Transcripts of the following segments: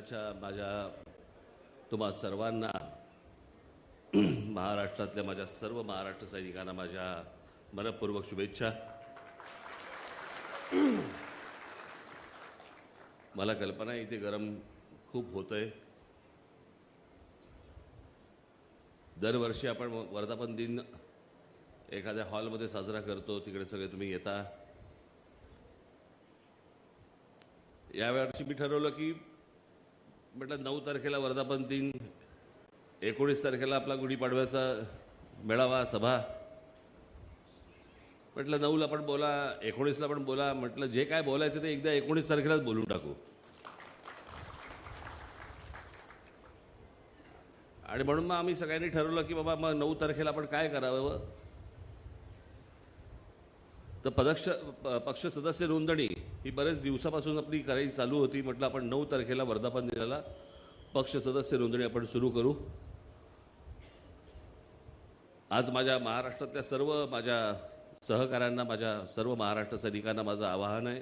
दिनाच्या माझ्या तुम्हा सर्वांना महाराष्ट्रातल्या माझ्या सर्व महाराष्ट्र सैनिकांना माझ्या मनपूर्वक शुभेच्छा। मला कल्पना आहे इथे गरम खूप होतंय। दरवर्षी आपण वर्धापन दिन एखाद्या हॉलमध्ये साजरा करतो, तिकडे सगळे तुम्ही येता। यावर्षी मी ठरवलं की म्हटलं 9 तारखेला वर्धापन दिन, 19 तारखेला आपला गुढीपाडव्याचा मेळावा सभा, म्हटलं 9ला पण बोला, 19ला पण बोला, म्हटलं जे काय बोलायचं ते एकदा 19 तारखेलाच बोलून टाकू। आणि म्हणून मग आम्ही सगळ्यांनी ठरवलं की बाबा मग 9 तारखेला आपण काय करावं, तर पक्ष सदस्य नोंदणी ही बरेच दिवसापासून आपली करायची चालू होती। म्हटलं आपण 9 तारखेला वर्धापन दिनाला पक्ष सदस्य नोंदणी आपण सुरू करू। आज माझ्या महाराष्ट्रातल्या सर्व माझ्या सहकाऱ्यांना, माझ्या सर्व महाराष्ट्र सैनिकांना माझं आवाहन आहे,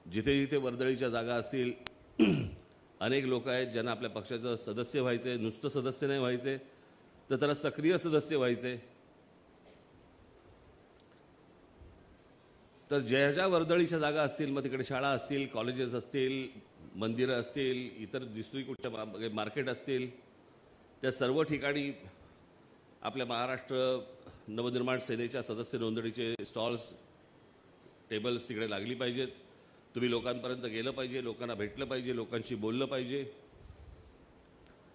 जिथे जिथे वर्दळीच्या जागा असतील, अनेक लोक आहेत ज्यांना आपल्या पक्षाचं सदस्य व्हायचे, नुसतं सदस्य नाही व्हायचे तर त्याला सक्रिय सदस्य व्हायचे। तर ज्या ज्या वर्दळीच्या जागा असतील, मग तिकडे शाळा असतील, कॉलेजेस असतील, मंदिरं असतील, इतर दुसरी कुठच्या मार्केट असतील, त्या सर्व ठिकाणी आपल्या महाराष्ट्र नवनिर्माण सेनेच्या सदस्य नोंदणीचे स्टॉल्स, टेबल्स तिकडे लागली पाहिजेत। तुम्ही लोकांपर्यंत गेलं पाहिजे, लोकांना भेटलं पाहिजे, लोकांशी बोललं पाहिजे।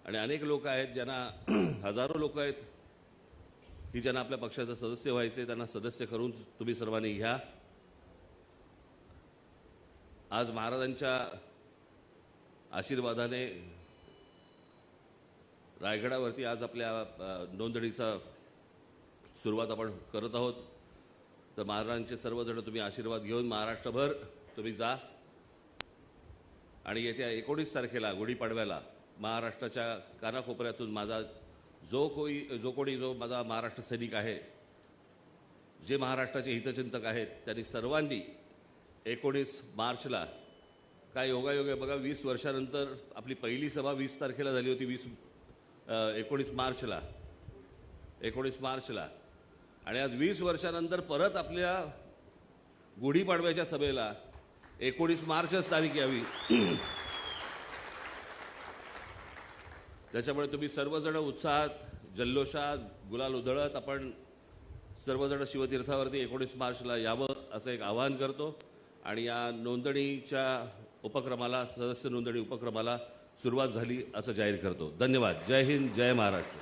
आणि अनेक लोक आहेत ज्यांना, हजारो लोक आहेत की ज्यांना आपल्या पक्षाचं सदस्य व्हायचे, त्यांना सदस्य करून तुम्ही सर्वांनी घ्या। आज महाराजांच्या आशीर्वादाने रायगडावरती आज आपल्या नोंदणीचा सुरुवात आपण करत आहोत। तर महाराजांचे सर्वजण तुम्ही आशीर्वाद घेऊन महाराष्ट्रभर तुम्ही जा आणि येत्या 19 तारखेला गुढीपाडव्याला महाराष्ट्राच्या कानाकोपऱ्यातून माझा जो कोणी माझा महाराष्ट्र सैनिक आहे, जे महाराष्ट्राचे हितचिंतक आहेत, त्यांनी सर्वांनी 19 मार्चला, काय योगायोग आहे बघा, 20 वर्षानंतर आपली पहिली सभा 20 तारखेला झाली होती, 19 मार्चला, आणि आज 20 वर्षानंतर परत आपल्या गुढीपाडव्याच्या सभेला 19 मार्चच तारीख यावी। त्याच्यामुळे तुम्ही सर्वजण उत्साहात, जल्लोषात, गुलाल उधळत आपण सर्वजण शिवतीर्थावरती 19 मार्चला यावं असं एक आवाहन करतो। आणि या नोंदणीच्या उपक्रमाला, सदस्य नोंदणी उपक्रमाला सुरुवात झाली असं जाहीर करतो। धन्यवाद। जय हिंद, जय महाराष्ट्र।